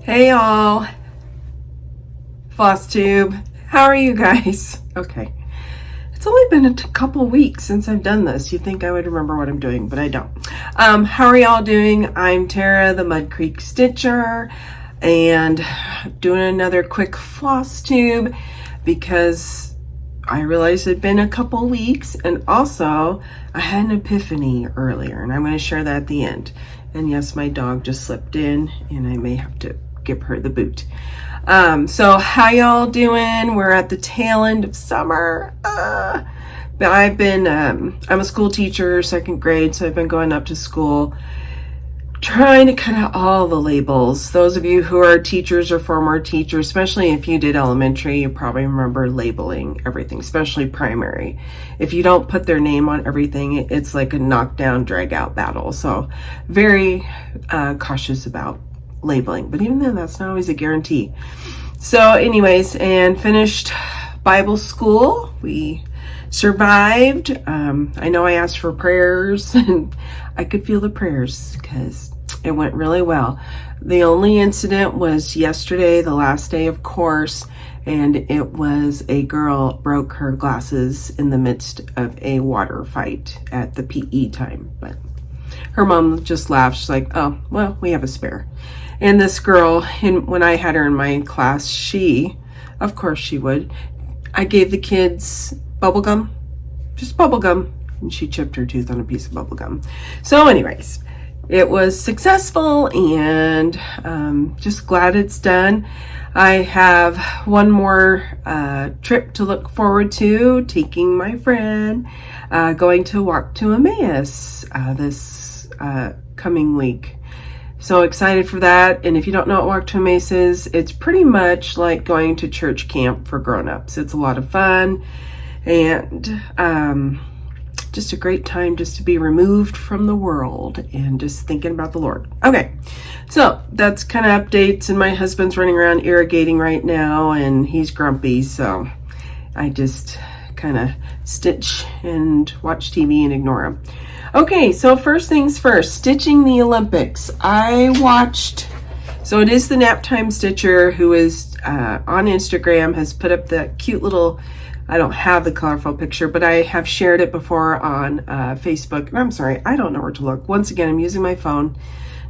Hey all, floss tube. How are you guys? Okay, it's only been a couple weeks since I've done this. You'd think I would remember what I'm doing, but I don't. How are y'all doing? I'm Tara, the Mudcreek Stticher, and doing another quick floss tube because I realized it'd been a couple weeks, and also I had an epiphany earlier, and I'm going to share that at the end. And yes, my dog just slipped in, and I may have to give her the boot. So how y'all doing? We're at the tail end of summer. But I've been, I'm a school teacher, second grade, so I've been going up to school, trying to cut out all the labels. Those of you who are teachers or former teachers, especially if you did elementary, you probably remember labeling everything, especially primary. If you don't put their name on everything, it's like a knockdown, drag out battle. So very cautious about labeling, but even then, that's not always a guarantee. So anyways, and finished Bible school. We survived. I know I asked for prayers, and I could feel the prayers because it went really well. The only incident was yesterday, the last day of course, and it was a girl broke her glasses in the midst of a water fight at the PE time. But her mom just laughed. She's like, oh, well, we have a spare. And this girl, when I had her in my class, of course she would, I gave the kids bubble gum, just bubble gum, and she chipped her tooth on a piece of bubble gum. So anyways, it was successful, and just glad it's done. I have one more trip to look forward to, taking my friend, going to walk to Emmaus this coming week. So excited for that. And if you don't know what Walk to Emmaus is, it's pretty much like going to church camp for grown-ups. It's a lot of fun, and just a great time just to be removed from the world and just thinking about the Lord. Okay, so that's kind of updates, and my husband's running around irrigating right now, and he's grumpy, so I just kind of stitch and watch TV and ignore him. Okay, so first things first, stitching the Olympics. I watched, so it is the Naptime Stticher who is on Instagram, has put up that cute little, I don't have the colorful picture, but I have shared it before on Facebook. And I'm sorry, I don't know where to look. Once again, I'm using my phone,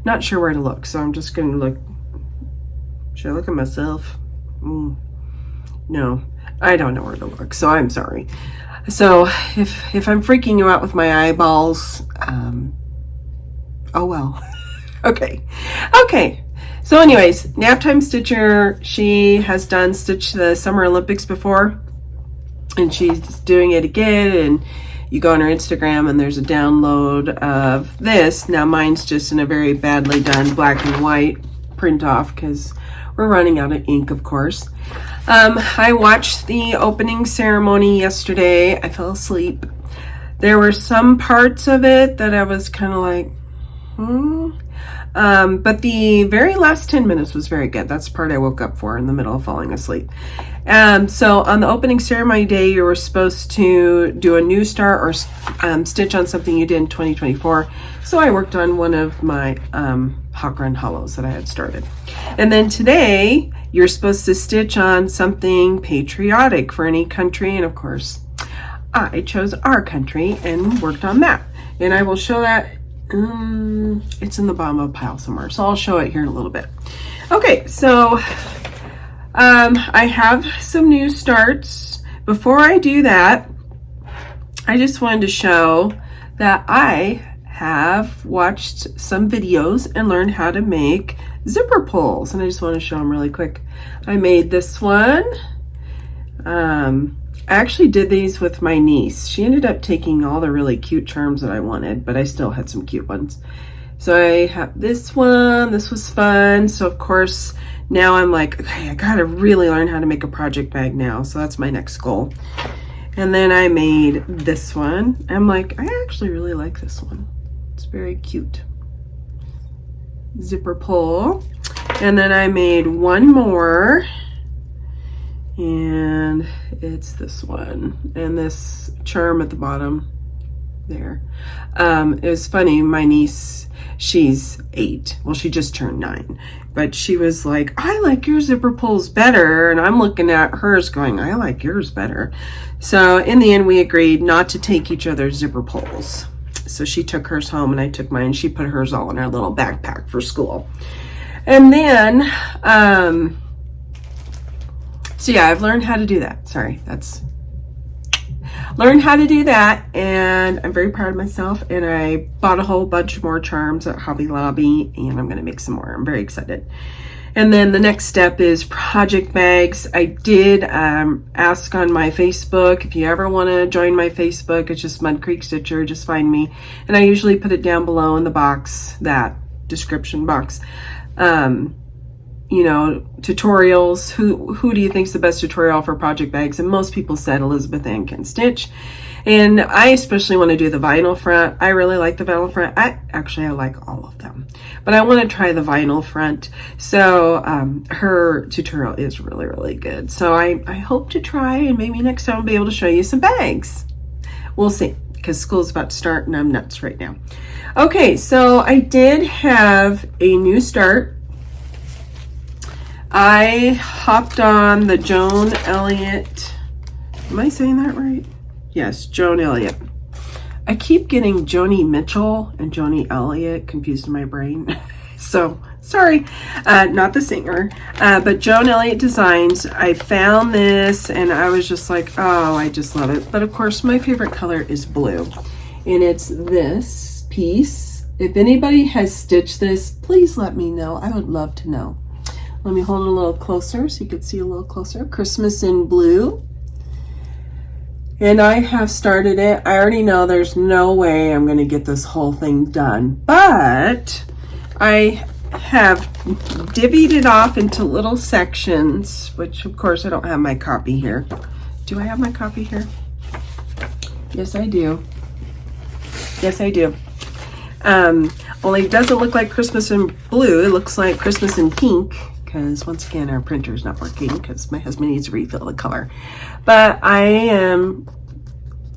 not sure where to look, so I'm just going to look. Should I look at myself? No, I don't know where to look, so I'm sorry. So if I'm freaking you out with my eyeballs, oh well. Okay. So anyways, Naptime Stticher, she has done Stitch the Summer Olympics before, and she's doing it again, and you go on her Instagram and there's a download of this. Now mine's just in a very badly done black and white print off because we're running out of ink, of course. I watched the opening ceremony yesterday. I fell asleep. There were some parts of it that I was kind of like, but the very last 10 minutes was very good. That's the part I woke up for in the middle of falling asleep. So on the opening ceremony day, you were supposed to do a new start or stitch on something you did in 2024. So I worked on one of my Hawthorn hollows that I had started. And then today, you're supposed to stitch on something patriotic for any country. And of course, I chose our country and worked on that. And I will show that. It's in the bottom of a pile somewhere, so I'll show it here in a little bit. Okay, so I have some new starts. Before I do that, I just wanted to show that I have watched some videos and learned how to make zipper pulls, and I just want to show them really quick. I made this one. I actually did these with my niece. She ended up taking all the really cute charms that I wanted, but I still had some cute ones. So I have this one. This was fun. So of course, now I'm like, okay, I gotta really learn how to make a project bag now. So that's my next goal. And then I made this one. I'm like, I actually really like this one. It's very cute. Zipper pull. And then I made one more, and it's this one, and this charm at the bottom. there. It was funny. My niece, she's 8. Well, she just turned 9. But she was like, I like your zipper pulls better. And I'm looking at hers going, I like yours better. So in the end, we agreed not to take each other's zipper pulls. So she took hers home and I took mine. She put hers all in her little backpack for school. And then, so yeah, I've learned how to do that. Sorry, learned how to do that, and I'm very proud of myself. And I bought a whole bunch more charms at Hobby Lobby, and I'm gonna make some more. I'm very excited. And then the next step is project bags. I did ask on my Facebook, if you ever want to join my Facebook, it's just Mudcreek Stticher, just find me. And I usually put it down below in the box, that description box. You know, tutorials, who do you think is the best tutorial for project bags? And most people said Elizabeth Ann can stitch. And I especially want to do the vinyl front. I really like the vinyl front. I like all of them, but I want to try the vinyl front. So her tutorial is really, really good. So I hope to try, and maybe next time I'll be able to show you some bags. We'll see, because school's about to start and I'm nuts right now. Okay, so I did have a new start. I hopped on the Joan Elliott. Am I saying that right? Yes, Joan Elliott. I keep getting Joni Mitchell and Joni Elliott confused in my brain. So, sorry, not the singer, but Joan Elliott Designs. I found this and I was just like, oh, I just love it. But of course, my favorite color is blue. And it's this piece. If anybody has stitched this, please let me know. I would love to know. Let me hold it a little closer so you can see a little closer. Christmas in Blue. And I have started it. I already know there's no way I'm going to get this whole thing done. But I have divvied it off into little sections, which of course I don't have my copy here. Do I have my copy here? Yes, I do. Yes, I do. Only it doesn't look like Christmas in Blue. It looks like Christmas in Pink. Because once again, our printer's not working because my husband needs to refill the color. But I am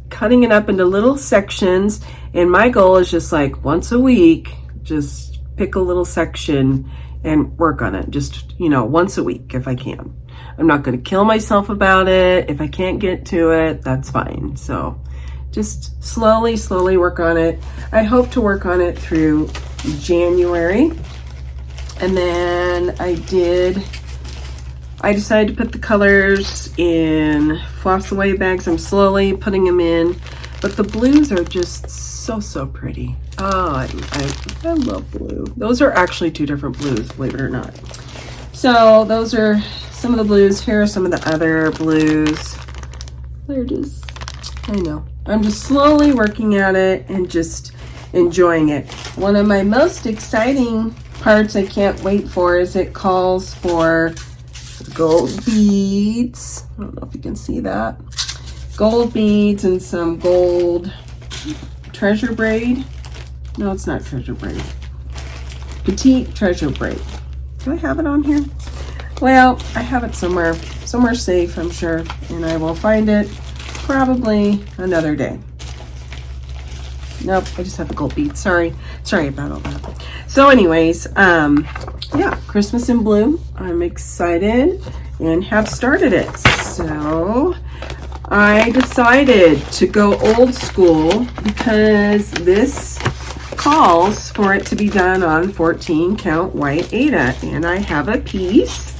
cutting it up into little sections, and my goal is just like once a week, just pick a little section and work on it. Just, you know, once a week if I can. I'm not going to kill myself about it. If I can't get to it, that's fine. So just slowly work on it. I hope to work on it through January. And then I decided to put the colors in floss away bags. I'm slowly putting them in, but the blues are just so pretty. Oh, I love blue. Those are actually 2 different blues, believe it or not. So those are some of the blues. Here are some of the other blues. They're just, I know. I'm just slowly working at it and just enjoying it. One of my most exciting parts I can't wait for is it calls for gold beads. I don't know if you can see that. Gold beads and some gold treasure braid. No, it's not treasure braid. Petite treasure braid. Do I have it on here? Well, I have it somewhere safe, I'm sure, and I will find it probably another day. Nope, I just have the gold beads. Sorry about all that. So anyways, yeah, Christmas in Blue. I'm excited and have started it. So I decided to go old school because this calls for it to be done on 14 count white Aida, and I have a piece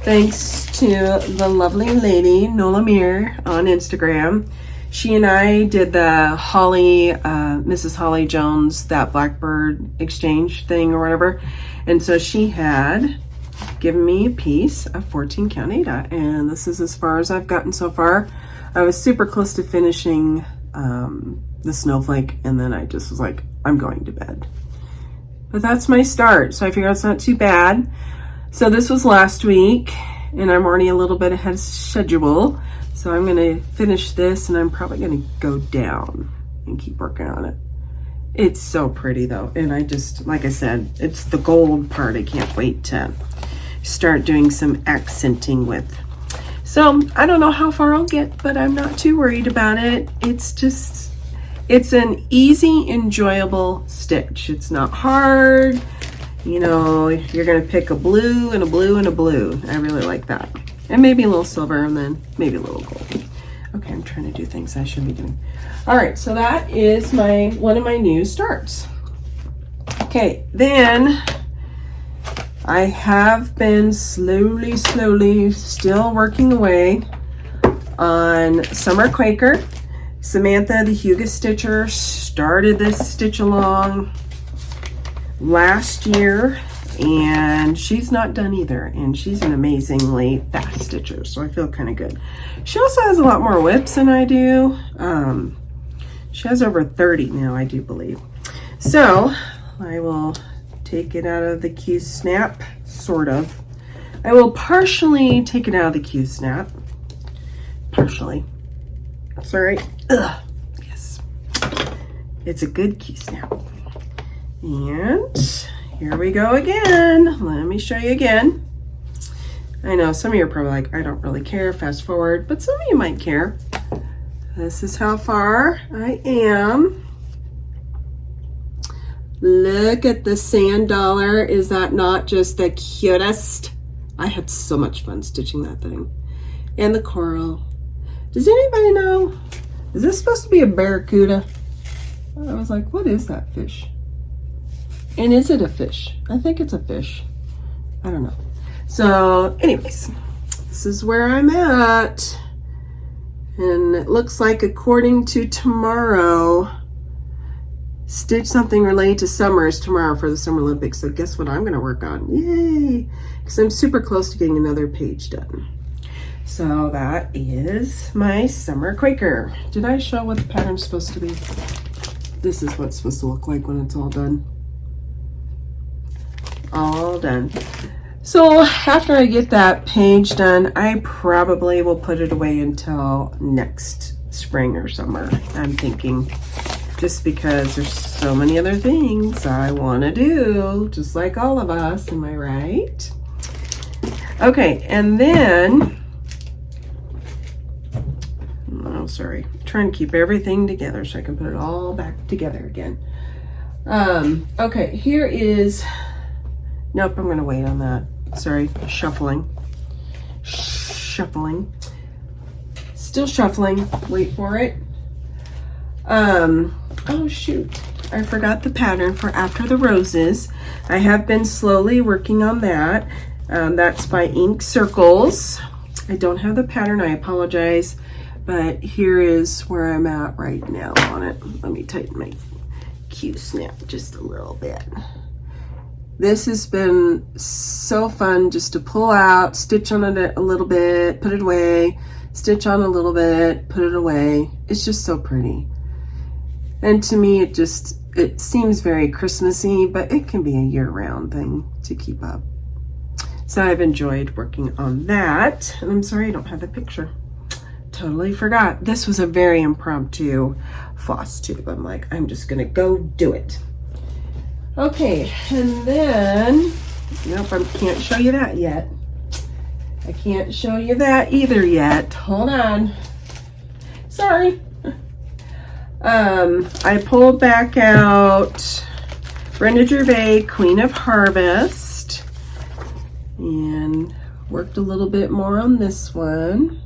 thanks to the lovely lady Nola Mir on Instagram. She and I did the Mrs. Holly Jones, that Blackbird exchange thing or whatever. And so she had given me a piece of 14 count Aida. And this is as far as I've gotten so far. I was super close to finishing the snowflake. And then I just was like, I'm going to bed. But that's my start. So I figured it's not too bad. So this was last week. And I'm already a little bit ahead of schedule. So I'm going to finish this and I'm probably going to go down and keep working on it. It's so pretty though. And I just, like I said, it's the gold part I can't wait to start doing some accenting with. So I don't know how far I'll get, but I'm not too worried about it. It's just, It's an easy, enjoyable stitch. It's not hard. You know, you're gonna pick a blue and a blue and a blue. I really like that. And maybe a little silver and then maybe a little gold. Okay, I'm trying to do things I shouldn't be doing. All right, so that is one of my new starts. Okay, then I have been slowly still working away on Summer Quaker. Samantha, the Hugo Stitcher, started this stitch along last year, and she's not done either, and she's an amazingly fast stitcher, so I feel kind of good. She also has a lot more whips than I do. She has over 30 now, I do believe. So I will take it out of the Q-snap, sort of. I will partially take it out of the Q-snap. Partially. That's all right. Ugh. Yes. It's a good Q-snap. And here we go again. Let me show you again. I know some of you are probably like, I don't really care, fast forward, but some of you might care. This is how far I am. Look at the sand dollar. Is that not just the cutest? I had so much fun stitching that thing. And the coral. Does anybody know? Is this supposed to be a barracuda? I was like, what is that fish? And is it a fish? I think it's a fish. I don't know. So anyways, this is where I'm at. And it looks like, according to tomorrow, stitch something related to summer is tomorrow for the Summer Olympics. So guess what I'm going to work on? Yay! Because I'm super close to getting another page done. So that is my Summer Quaker. Did I show what the pattern's supposed to be? This is what it's supposed to look like when it's all done. All done. So after I get that page done, I probably will put it away until next spring or summer. I'm thinking, just because there's so many other things I want to do, just like all of us, am I right? Okay, and then, oh, sorry, I'm trying to keep everything together so I can put it all back together again. Okay, here is, nope, I'm gonna wait on that. Sorry, shuffling. Still shuffling, wait for it. Oh shoot, I forgot the pattern for After the Roses. I have been slowly working on that. That's by Ink Circles. I don't have the pattern, I apologize, but here is where I'm at right now on it. Let me tighten my Q-snap just a little bit. This has been so fun just to pull out, stitch on it a little bit, put it away, stitch on a little bit, put it away. It's just so pretty. And to me, it seems very Christmassy, but it can be a year-round thing to keep up. So I've enjoyed working on that. And I'm sorry I don't have the picture. Totally forgot. This was a very impromptu floss tube. I'm like, I'm just gonna go do it. Okay, and then, nope, I can't show you that yet. I can't show you that either yet. Hold on. Sorry. I pulled back out Brenda Gervais, Queen of Harvest, and worked a little bit more on this one.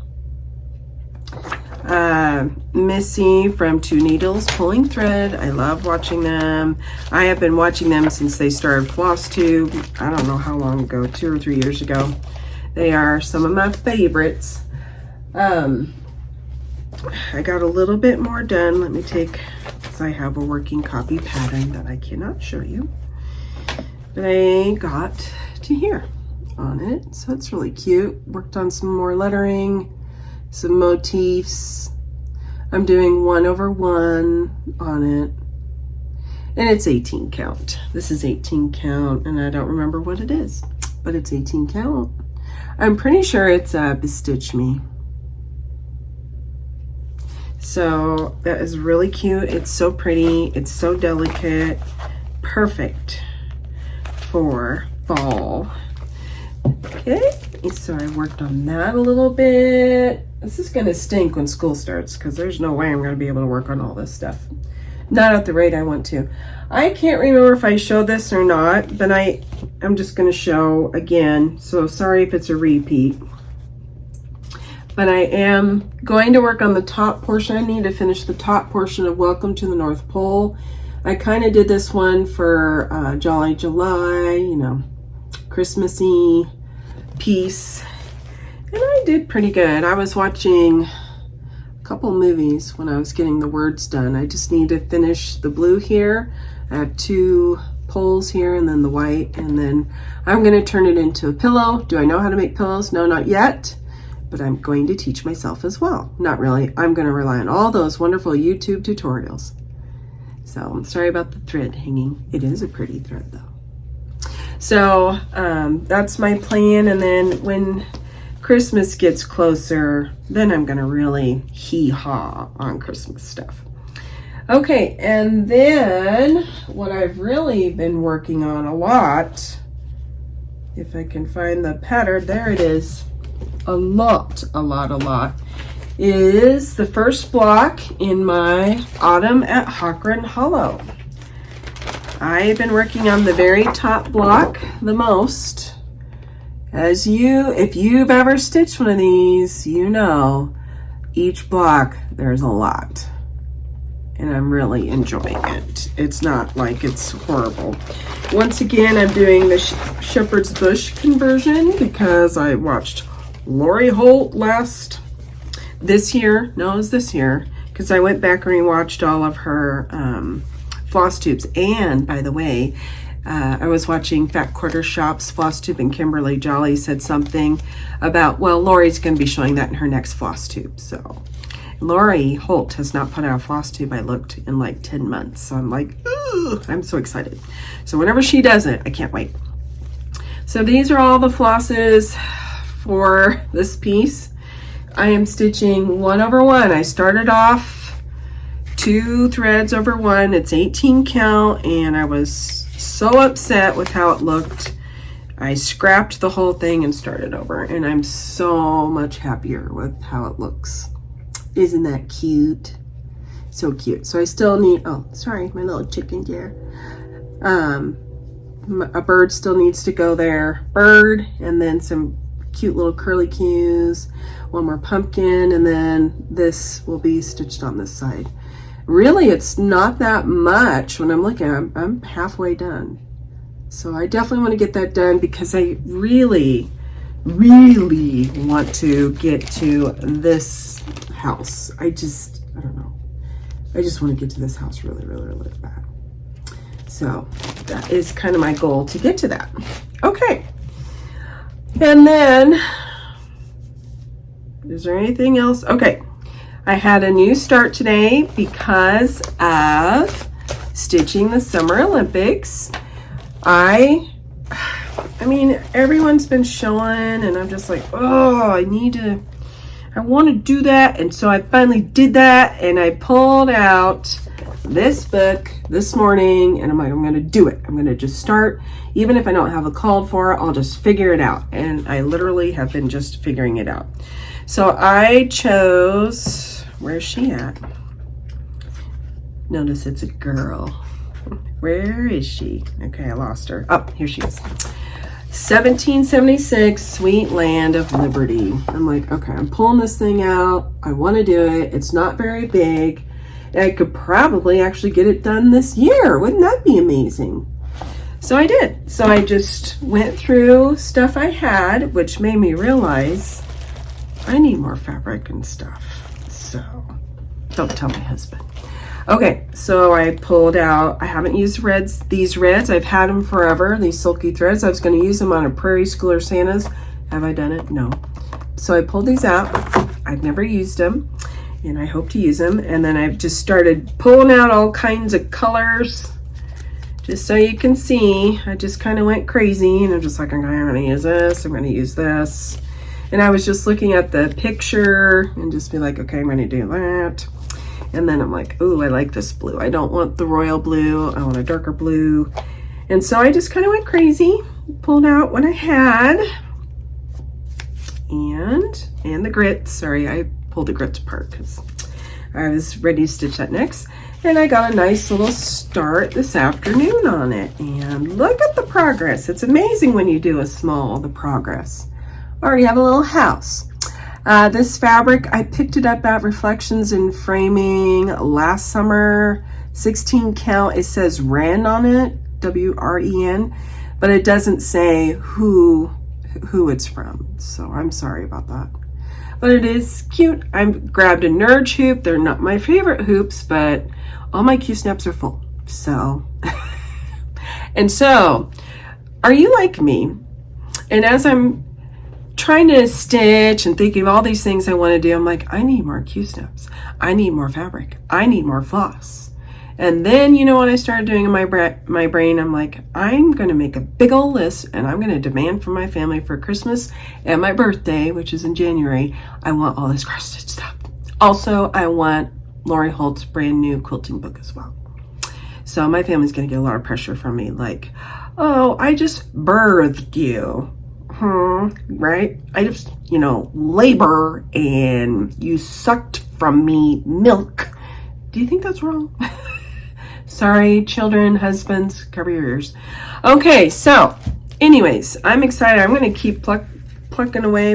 Missy from Two Needles Pulling Thread. I love watching them. I have been watching them since they started Floss Tube. I don't know how long ago, 2 or 3 years ago. They are some of my favorites. I got a little bit more done. Let me take, because I have a working copy pattern that I cannot show you. But I got to here on it. So it's really cute. Worked on some more lettering, some motifs. I'm doing 1/1 on it. And it's 18 count. This is 18 count, and I don't remember what it is, but it's 18 count. I'm pretty sure it's Bestitch Me. So that is really cute. It's so pretty. It's so delicate. Perfect for fall. Okay, So I worked on that a little bit. This is gonna stink when school starts because there's no way I'm gonna be able to work on all this stuff. Not at the rate I want to. I can't remember if I showed this or not, but I'm just gonna show again. So sorry if it's a repeat. But I am going to work on the top portion. I need to finish the top portion of Welcome to the North Pole. I kind of did this one for Jolly July, you know, Christmassy piece. And I did pretty good. I was watching a couple movies when I was getting the words done. I just need to finish the blue here. I have 2 poles here and then the white. And then I'm going to turn it into a pillow. Do I know how to make pillows? No, not yet. But I'm going to teach myself as well. Not really. I'm going to rely on all those wonderful YouTube tutorials. So I'm sorry about the thread hanging. It is a pretty thread though. So that's my plan. And then when Christmas gets closer, then I'm going to really hee-haw on Christmas stuff. Okay, and then what I've really been working on a lot, if I can find the pattern, there it is. A lot, is the first block in my Autumn at Hawthorn Hollow. I've been working on the very top block the most. If you've ever stitched one of these, you know, each block there's a lot. And I'm really enjoying it. It's not like it's horrible. Once again, I'm doing the Shepherd's Bush conversion because I watched Lori Holt this year, because I went back and rewatched all of her floss tubes. And by the way, I was watching Fat Quarter Shop's floss tube, and Kimberly Jolly said something about, well, Lori's going to be showing that in her next floss tube. So Lori Holt has not put out a floss tube, I looked, in like 10 months. So I'm like, ooh, I'm so excited. So whenever she does it, I can't wait. So these are all the flosses for this piece. I am stitching 1 over 1. I started off 2 threads over 1. It's 18 count, and I was so upset with how it looked. I scrapped the whole thing and started over, and I'm so much happier with how it looks. Isn't that cute? So cute. So I still need, oh, sorry, my little chicken deer. A bird still needs to go there. Bird, and then some cute little curly cues, 1 more pumpkin, and then this will be stitched on this side. Really, it's not that much when I'm looking. I'm halfway done. So I definitely want to get that done because I really want to get to this house. I don't know. I just want to get to this house really bad. So that is kind of my goal, to get to that. Okay. And then, is there anything else? Okay, I had a new start today because of stitching the Summer Olympics. I mean, everyone's been showing, and I'm just like, oh, I want to do that. And so I finally did that, and I pulled out this book this morning, and I'm like, I'm going to do it. I'm going to just start. Even if I don't have a called for it, I'll just figure it out. And I literally have been just figuring it out. So I chose, where's she at? Notice it's a girl. Where is she? Okay, I lost her. Oh, here she is. 1776, Sweet Land of Liberty. I'm like, okay, I'm pulling this thing out. I want to do it. It's not very big. I could probably actually get it done this year. Wouldn't that be amazing? So I did. So I just went through stuff I had, which made me realize I need more fabric and stuff. So don't tell my husband. Okay, so I pulled out, I haven't used these reds. I've had them forever, these silky threads. I was going to use them on a Prairie Schooler Santas. Have I done it? No. So I pulled these out. I've never used them, and I hope to use them. And then I've just started pulling out all kinds of colors, just so you can see. I just kind of went crazy, and I'm just like, I'm going to use this, I'm going to use this. And I was just looking at the picture and just be like, okay, I'm going to do that. And then I'm like, ooh, I like this blue. I don't want the royal blue. I want a darker blue. And so I just kind of went crazy, pulled out what I had. and the grits. Sorry, I pulled the grits apart because I was ready to stitch that next. And I got a nice little start this afternoon on it. And look at the progress. It's amazing when you do the progress. I already have a little house. This fabric, I picked it up at Reflections in Framing last summer. 16 count. It says Wren on it, W-R-E-N, but it doesn't say who it's from. So I'm sorry about that. But it is cute. I grabbed a Nurge hoop. They're not my favorite hoops, but all my Q-snaps are full. So, and so, are you like me? And as I'm trying to stitch and thinking of all these things I want to do, I'm like, I need more Q-snaps. I need more fabric. I need more floss. And then, you know what I started doing in my brain? I'm like, I'm going to make a big old list and I'm going to demand from my family for Christmas and my birthday, which is in January, I want all this cross-stitch stuff. Also, I want Lori Holt's brand new quilting book as well. So my family's going to get a lot of pressure from me, like, oh, I just birthed you. Right? I just, labor and you sucked from me milk. Do you think that's wrong? Sorry, children, husbands, cover your ears. Okay, so anyways, I'm excited. I'm going to keep plugging away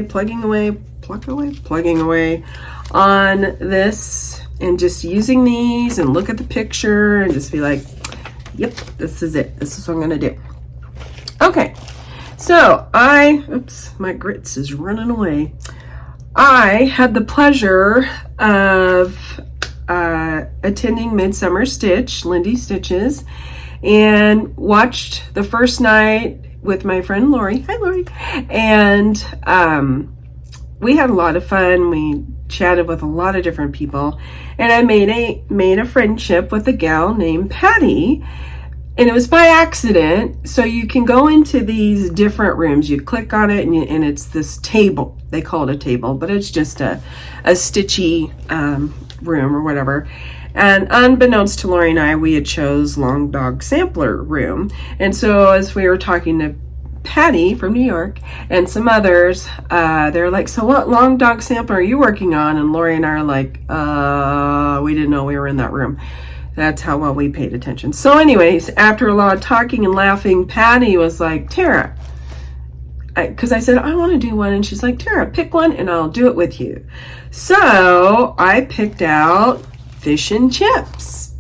on this and just using these and look at the picture and just be like, yep, this is it. This is what I'm going to do. Okay, so oops, my grits is running away. I had the pleasure of attending Midsummer Stitch, Lindy Stitches, and watched the first night with my friend Lori. Hi, Lori. And we had a lot of fun. We chatted with a lot of different people, and I made a friendship with a gal named Patty. And it was by accident. So you can go into these different rooms. You click on it and it's this table. They call it a table, but it's just a stitchy room or whatever. And unbeknownst to Lori and I, we had chose Long Dog Sampler room. And so as we were talking to Patty from New York and some others, they're like, so what Long Dog Sampler are you working on? And Lori and I are like, we didn't know we were in that room. That's how well we paid attention. So anyways, after a lot of talking and laughing, Patty was like, Tara, because I said, I want to do one. And she's like, Tara, pick one and I'll do it with you. So I picked out Fish and Chips.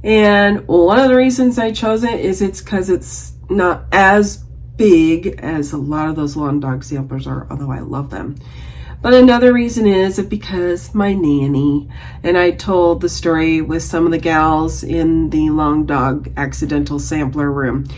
And one of the reasons I chose it is it's because it's not as big as a lot of those Long Dog samplers are, although I love them. But another reason is because my nanny, and I told the story with some of the gals in the Long Dog accidental sampler room.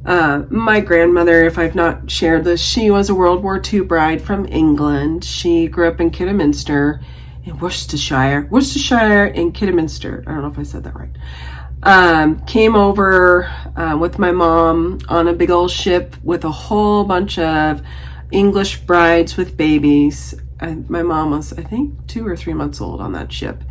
My grandmother, if I've not shared this, she was a World War II bride from England. She grew up in Kidderminster in Worcestershire and Kidderminster. I don't know if I said that right. Came over with my mom on a big old ship with a whole bunch of English brides with babies. My mom was, I think, 2 or 3 months old on that ship.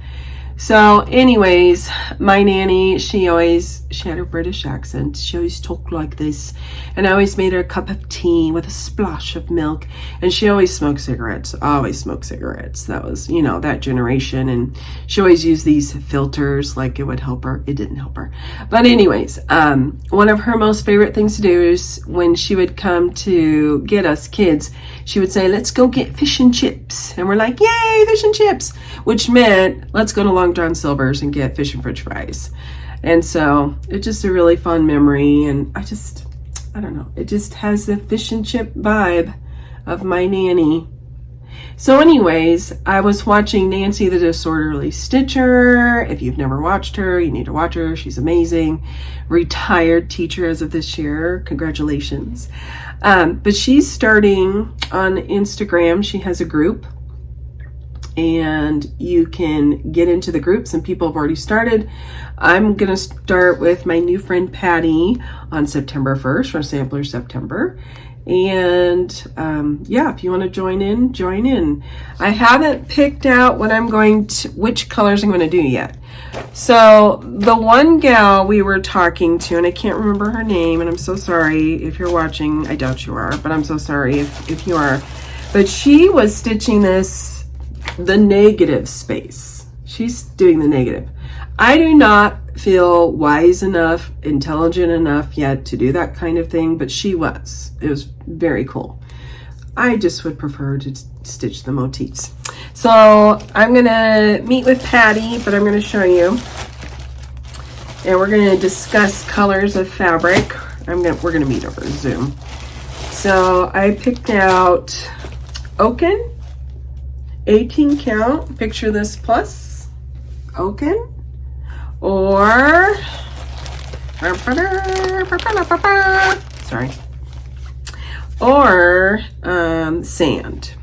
So anyways, my nanny, she had her British accent. She always talked like this. And I always made her a cup of tea with a splash of milk. And she always smoked cigarettes. That was, that generation. And she always used these filters like it would help her. It didn't help her. But anyways, one of her most favorite things to do is when she would come to get us kids, she would say, let's go get fish and chips. And we're like, yay, fish and chips. Which meant, let's go to Long John Silver's and get fish and french fries. And so it's just a really fun memory. And I don't know, it just has the fish and chip vibe of my nanny. So anyways, I was watching Nancy the Disorderly Stitcher. If you've never watched her, you need to watch her. She's amazing. Retired teacher as of this year. Congratulations. But she's starting on Instagram. She has a group. And you can get into the groups and people have already started. I'm going to start with my new friend Patty on September 1st for Sampler September. And if you want to join in, join in. I haven't picked out which colors I'm going to do yet. So the one gal we were talking to, and I can't remember her name, and I'm so sorry if you're watching. I doubt you are, but I'm so sorry if you are. But she was stitching this, the negative space. She's doing the negative. I do not feel wise enough, intelligent enough yet to do that kind of thing, but she was. It was very cool. I just would prefer to stitch the motifs. So I'm gonna meet with Patty, but I'm gonna show you. And we're gonna discuss colors of fabric. We're gonna meet over Zoom. So I picked out Oaken, 18 count, picture this plus, Oaken, or, sorry, or sand,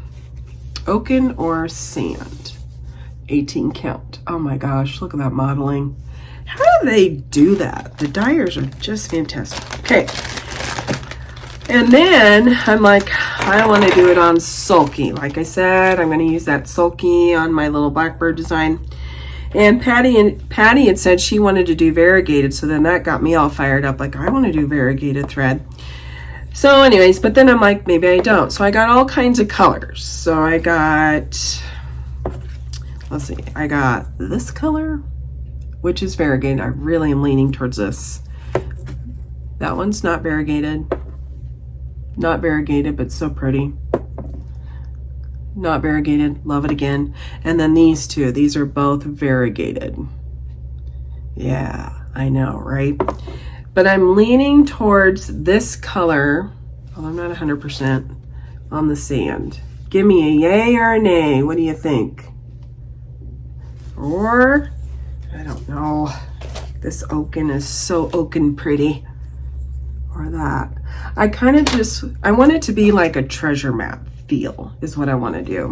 Oaken or sand, 18 count. Oh my gosh, look at that modeling. How do they do that? The dyers are just fantastic. Okay. And then I'm like, I want to do it on sulky. Like I said, I'm going to use that sulky on my little blackbird design. And Patty had said she wanted to do variegated, so then that got me all fired up. Like, I want to do variegated thread. So anyways, but then I'm like, maybe I don't. So I got all kinds of colors. So I got, let's see, I got this color, which is variegated. I really am leaning towards this. That one's not variegated. Not variegated, but so pretty. Not variegated, love it again. And then these two, these are both variegated. Yeah, I know, right? But I'm leaning towards this color. Oh, I'm not 100% on the sand. Give me a yay or a nay. What do you think? Or, I don't know. This Oaken is so Oaken pretty. Or that. I kind of just, I want it to be like a treasure map feel is what I want to do.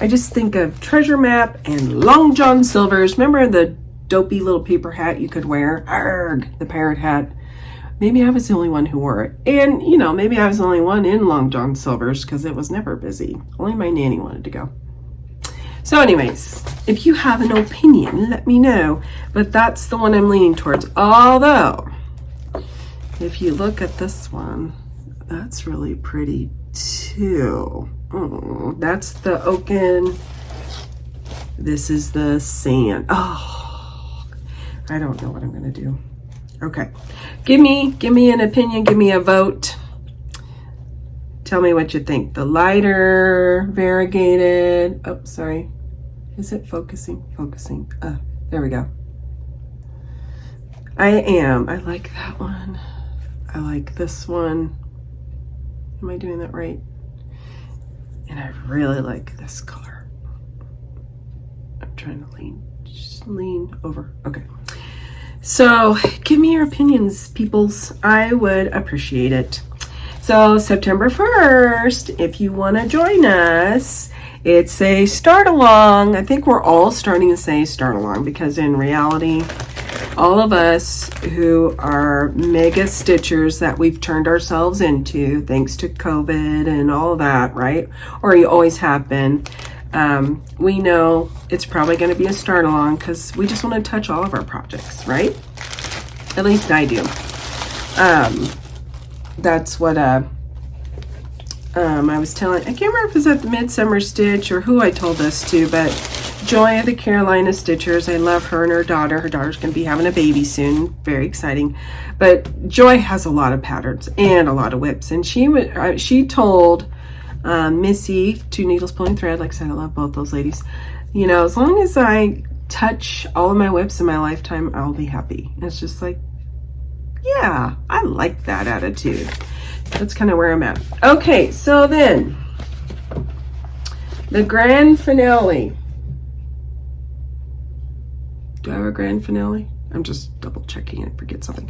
I just think of treasure map and Long John Silver's. Remember the dopey little paper hat you could wear? Arrgh, the parrot hat. Maybe I was the only one who wore it. And, you know, maybe I was the only one in Long John Silver's because it was never busy. Only my nanny wanted to go. So anyways, if you have an opinion, let me know. But that's the one I'm leaning towards. Although, if you look at this one, that's really pretty too. That's the Oaken. This is the sand. Oh, I don't know what I'm gonna do. Okay, give me an opinion, give me a vote. Tell me what you think. The lighter variegated. Oh, sorry. Is it focusing? Focusing. There we go. I like that one. I like this one. Am I doing that right? And I really like this color. I'm trying to just lean over. Okay. So give me your opinions, peoples. I would appreciate it. So September 1st, if you want to join us, it's a start along. I think we're all starting to say start along because in reality, all of us who are mega stitchers that we've turned ourselves into thanks to COVID and all that, right? Or you always have been. We know it's probably going to be a start along because we just want to touch all of our projects, right? At least I do. That's what I was telling, I can't remember if it was at the Midsummer Stitch or who I told this to, but Joy of the Carolina Stitchers, I love her and her daughter. Her daughter's going to be having a baby soon. Very exciting. But Joy has a lot of patterns and a lot of whips. And she told Missy, Two Needles Pulling Thread, like I said, I love both those ladies. You know, as long as I touch all of my whips in my lifetime, I'll be happy. And it's just like, yeah, I like that attitude. That's kind of where I'm at. Okay, so then the grand finale. Do I have a grand finale? I'm just double checking it, forget something.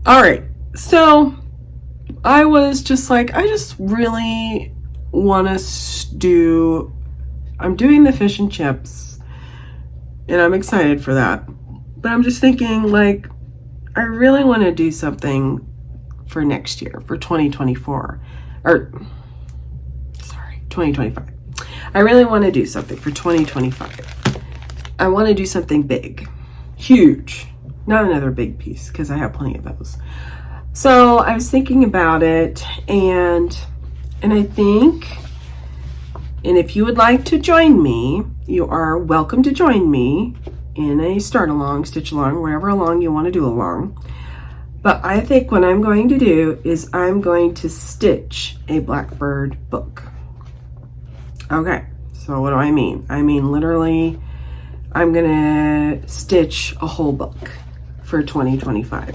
All right, so I was just like, I just really want to do, I'm doing the fish and chips and I'm excited for that. But I'm just thinking like, I really want to do something for next year, for 2024, or sorry, 2025. I really want to do something for 2025. I want to do something big, huge, not another big piece because I have plenty of those. So I was thinking about it and I think And if you would like to join me, you are welcome to join me in a start along, stitch along, whatever along you want to do along. But I think what I'm going to do is I'm going to stitch a Blackbird book. Okay, so what do I mean? I mean literally I'm gonna stitch a whole book for 2025.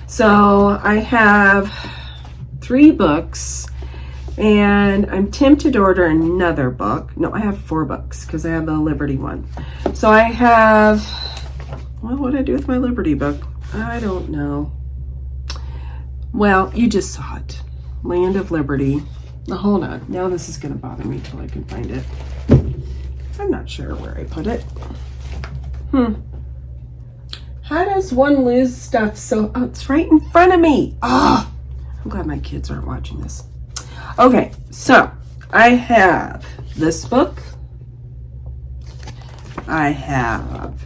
So I have 3 books and I'm tempted to order another book. No, I have 4 books because I have the Liberty one. So I have, well, what do I do with my Liberty book? I don't know. Well, you just saw it. Land of Liberty. Now, hold on. Now this is going to bother me till I can find it. I'm not sure where I put it. How does one lose stuff so... Oh, it's right in front of me. Ah, I'm glad my kids aren't watching this. Okay, so I have this book. I have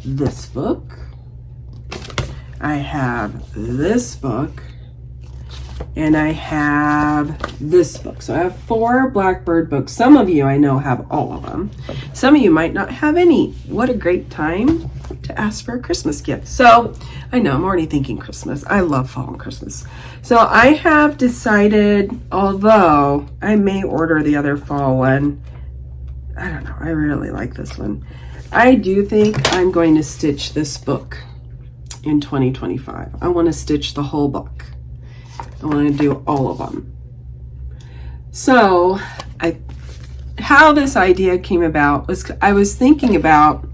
this book. I have this book. And I have this book. So I have 4 Blackbird books. Some of you I know have all of them. Some of you might not have any. What a great time to ask for a Christmas gift. So I know I'm already thinking Christmas. I love fall and Christmas. So I have decided, although I may order the other fall one, I don't know, I really like this one. I do think I'm going to stitch this book in 2025. I want to stitch the whole book. I want to do all of them. So how this idea came about was I was thinking about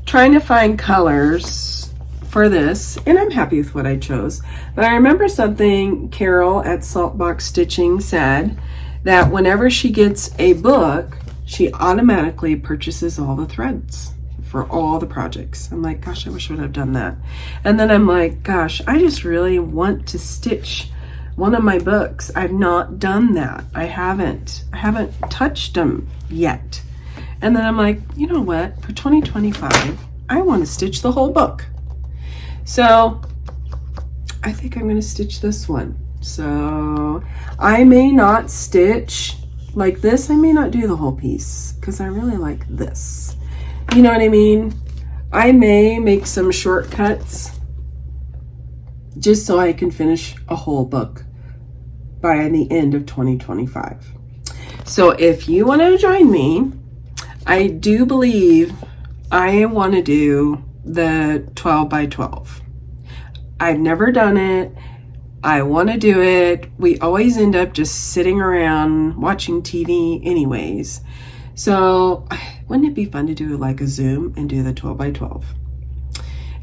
trying to find colors for this, and I'm happy with what I chose. But I remember something Carol at Saltbox Stitching said, that whenever she gets a book, she automatically purchases all the threads for all the projects. I'm like, gosh, I wish I would have done that. And then I'm like, gosh, I just really want to stitch one of my books. I've not done that. I haven't touched them yet. And then I'm like, you know what? For 2025, I want to stitch the whole book. So I think I'm going to stitch this one. So I may not stitch like this. I may not do the whole piece because I really like this. You know what I mean? I may make some shortcuts just so I can finish a whole book by the end of 2025. So if you want to join me, I do believe I want to do the 12 by 12. I've never done it. I want to do it. We always end up just sitting around watching TV anyways. So wouldn't it be fun to do like a Zoom and do the 12 by 12?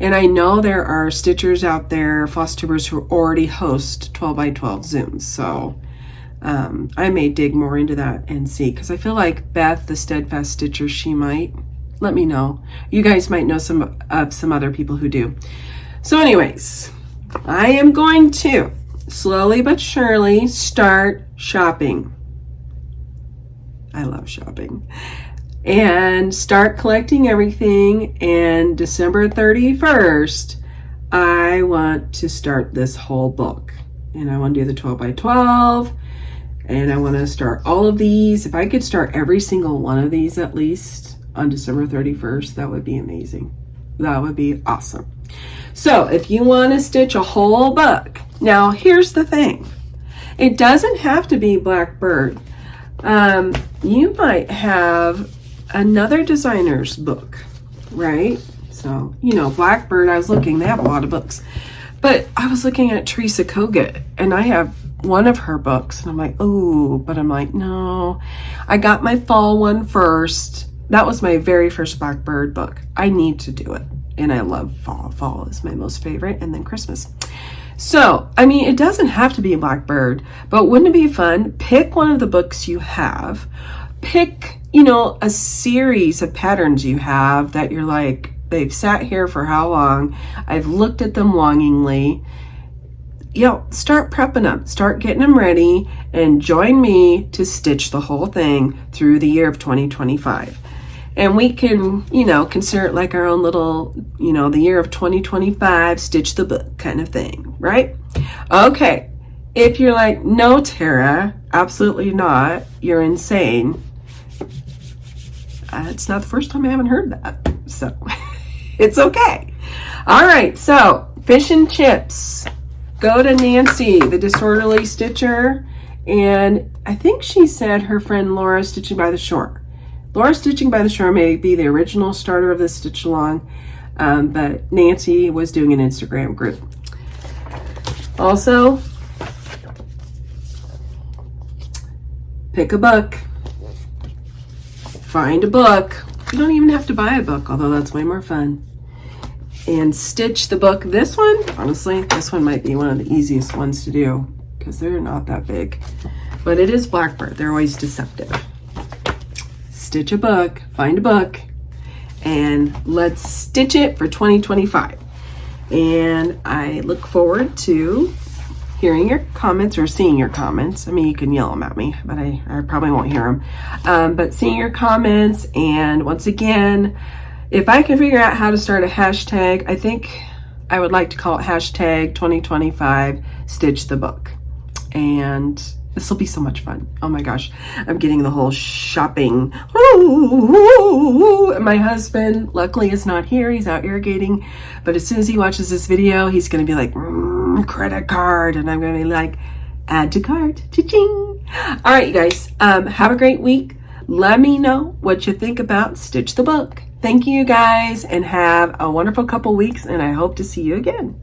And I know there are stitchers out there, floss tubers, who already host 12 by 12 Zooms. So I may dig more into that and see, because I feel like Beth, the Steadfast Stitcher, she might. Let me know. You guys might know some other people who do. So anyways, I am going to slowly but surely start shopping. I love shopping. And start collecting everything, and December 31st I want to start this whole book, and I want to do the 12 by 12, and I want to start all of these. If I could start every single one of these at least on December 31st, that would be amazing. That would be awesome. So if you want to stitch a whole book, now here's the thing, it doesn't have to be Blackbird. You might have another designer's book, right? So, you know, Blackbird, I was looking, they have a lot of books. But I was looking at Teresa Kogut, and I have one of her books, and I'm like, oh, but I'm like, no. I got my fall one first. That was my very first Blackbird book. I need to do it. And I love fall. Fall is my most favorite, and then Christmas. So, I mean, it doesn't have to be a Blackbird, but wouldn't it be fun? Pick one of the books you have. Pick, you know, a series of patterns you have that you're like, they've sat here for how long? I've looked at them longingly. You know, start prepping them, start getting them ready, and join me to stitch the whole thing through the year of 2025. And we can, you know, consider it like our own little, you know, the year of 2025, stitch the book kind of thing, right? Okay, if you're like, no, Tara, absolutely not, you're insane, It's not the first time I haven't heard that, so it's okay. All right, so fish and chips. Go to Nancy, the Disorderly Stticher, and I think she said her friend Laura Stitching by the Shore. Laura Stitching by the Shore may be the original starter of this stitch along, but Nancy was doing an Instagram group. Also, pick a book. Find a book. You don't even have to buy a book, although that's way more fun. And stitch the book. This one, honestly, this one might be one of the easiest ones to do because they're not that big. But it is Blackbird. They're always deceptive. Stitch a book, find a book, and let's stitch it for 2025. And I look forward to hearing your comments or seeing your comments. I mean, you can yell them at me, but I probably won't hear them. But seeing your comments, and once again, if I can figure out how to start a hashtag, I think I would like to call it hashtag 2025 Stitch the Book. And this will be so much fun. Oh my gosh, I'm getting the whole shopping. My husband, luckily, is not here. He's out irrigating. But as soon as he watches this video, he's going to be like, credit card. And I'm going to be like, add to cart. Cha-ching. All right, you guys, have a great week. Let me know what you think about Stitch the Book. Thank you guys, and have a wonderful couple weeks, and I hope to see you again.